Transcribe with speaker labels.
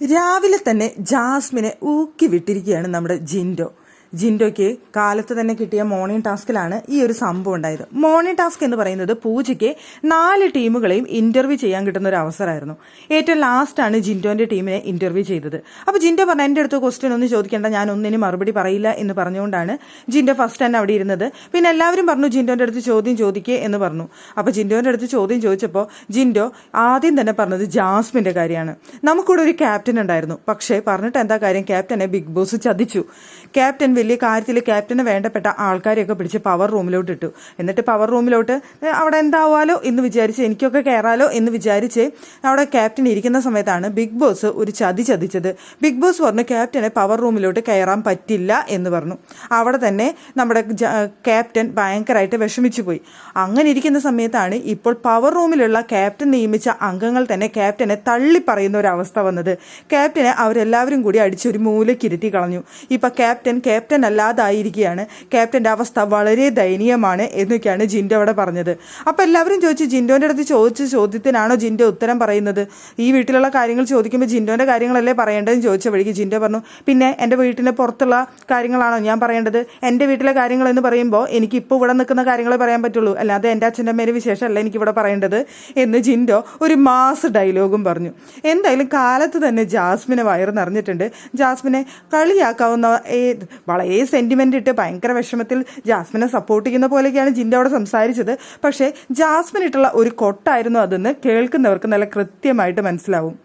Speaker 1: രാവിലെ തന്നെ ജാസ്മിനെ ഊക്കി വിട്ടിരിക്കുകയാണ് നമ്മുടെ ജിൻഡോയ്ക്ക് കാലത്ത് തന്നെ കിട്ടിയ മോർണിംഗ് ടാസ്കിലാണ് ഈ ഒരു സംഭവം ഉണ്ടായത്. മോർണിംഗ് ടാസ്ക് എന്ന് പറയുന്നത് പൂജയ്ക്ക് 4 ടീമുകളെയും ഇന്റർവ്യൂ ചെയ്യാൻ കിട്ടുന്ന ഒരു അവസരമായിരുന്നു. ഏറ്റവും ലാസ്റ്റാണ് ജിൻഡോന്റെ ടീമിനെ ഇന്റർവ്യൂ ചെയ്തത്. അപ്പോൾ ജിൻഡോ പറഞ്ഞ എൻ്റെ അടുത്ത് ക്വസ്റ്റ്യൻ ഒന്നും ചോദിക്കേണ്ട, ഞാൻ ഒന്നിനും മറുപടി പറയില്ല എന്ന് പറഞ്ഞുകൊണ്ടാണ് ജിൻഡോ ഫസ്റ്റ് തന്നെ അവിടെ ഇരുന്നത്. പിന്നെ എല്ലാവരും പറഞ്ഞു ജിൻഡോന്റെ അടുത്ത് ചോദ്യം ചോദിക്കേ എന്ന് പറഞ്ഞു. അപ്പോൾ ജിൻഡോന്റെ അടുത്ത് ചോദ്യം ചോദിച്ചപ്പോൾ ജിൻഡോ ആദ്യം തന്നെ പറഞ്ഞത് ജാസ്മിന്റെ കാര്യമാണ്. നമുക്കിവിടെ ഒരു ക്യാപ്റ്റൻ ഉണ്ടായിരുന്നു, പക്ഷേ പറഞ്ഞിട്ട് എന്താ കാര്യം, ക്യാപ്റ്റനെ ബിഗ് ബോസ് ചതിച്ചു. ക്യാപ്റ്റൻ വലിയ കാര്യത്തിൽ ക്യാപ്റ്റന് വേണ്ടപ്പെട്ട ആൾക്കാരെയൊക്കെ പിടിച്ച് പവർ റൂമിലോട്ട് ഇട്ടു. എന്നിട്ട് പവർ റൂമിലോട്ട് അവിടെ എന്താവാലോ എന്ന് വിചാരിച്ച്, എനിക്കൊക്കെ കയറാലോ എന്ന് വിചാരിച്ച് അവിടെ ക്യാപ്റ്റൻ ഇരിക്കുന്ന സമയത്താണ് ബിഗ് ബോസ് ഒരു ചതിച്ചത്. ബിഗ് ബോസ് പറഞ്ഞു ക്യാപ്റ്റനെ പവർ റൂമിലോട്ട് കയറാൻ പറ്റില്ല എന്ന് പറഞ്ഞു. അവിടെ തന്നെ നമ്മുടെ ക്യാപ്റ്റൻ ഭയങ്കരമായിട്ട് വിഷമിച്ചു പോയി. അങ്ങനെ ഇരിക്കുന്ന സമയത്താണ് ഇപ്പോൾ പവർ റൂമിലുള്ള ക്യാപ്റ്റൻ നിയമിച്ച അംഗങ്ങൾ തന്നെ ക്യാപ്റ്റനെ തള്ളി പറയുന്ന ഒരു അവസ്ഥ വന്നത്. ക്യാപ്റ്റനെ അവരെല്ലാവരും കൂടി അടിച്ചൊരു മൂലക്കിരുത്തി കളഞ്ഞു. ഇപ്പൊ ക്യാപ്റ്റൻ അല്ലാതായിരിക്കുകയാണ്. ക്യാപ്റ്റന്റെ അവസ്ഥ വളരെ ദയനീയമാണ് എന്നൊക്കെയാണ് ജിൻഡോ അവിടെ പറഞ്ഞത്. അപ്പൊ എല്ലാവരും ചോദിച്ചു, ജിൻഡോന്റെ അടുത്ത് ചോദിച്ച ചോദ്യത്തിനാണോ ജിൻഡോ ഉത്തരം പറയുന്നത്? ഈ വീട്ടിലുള്ള കാര്യങ്ങൾ ചോദിക്കുമ്പോൾ ജിൻഡോന്റെ കാര്യങ്ങളല്ലേ പറയേണ്ടതെന്ന് ചോദിച്ച വഴിക്ക് ജിൻഡോ പറഞ്ഞു, പിന്നെ എൻ്റെ വീട്ടിന് പുറത്തുള്ള കാര്യങ്ങളാണോ ഞാൻ പറയേണ്ടത്? എൻ്റെ വീട്ടിലെ കാര്യങ്ങൾ എന്ന് പറയുമ്പോൾ എനിക്ക് ഇപ്പോൾ ഇവിടെ നിൽക്കുന്ന കാര്യങ്ങളെ പറയാൻ പറ്റുള്ളൂ, അല്ലാതെ എൻ്റെ അച്ഛൻ്റെ അമ്മേരെ വിശേഷമല്ല എനിക്കിവിടെ പറയേണ്ടത് എന്ന് ജിൻഡോ ഒരു മാസ് ഡയലോഗും പറഞ്ഞു. എന്തായാലും കാലത്ത് തന്നെ ജാസ്മിനെ വയറ് നിറഞ്ഞിട്ടുണ്ട്. ജാസ്മിനെ കളിയാക്കാവുന്ന വളരെ സെന്റിമെന്റ് ഇട്ട് ഭയങ്കര വിഷമത്തിൽ ജാസ്മിനെ സപ്പോർട്ട് ചെയ്യുന്ന പോലെയൊക്കെയാണ് ജിൻഡോ അവിടെ സംസാരിച്ചത്. പക്ഷേ ജാസ്മിൻ ഇട്ടുള്ള ഒരു കൊട്ടായിരുന്നു അതെന്ന് കേൾക്കുന്നവർക്ക് നല്ല കൃത്യമായിട്ട് മനസ്സിലാവും.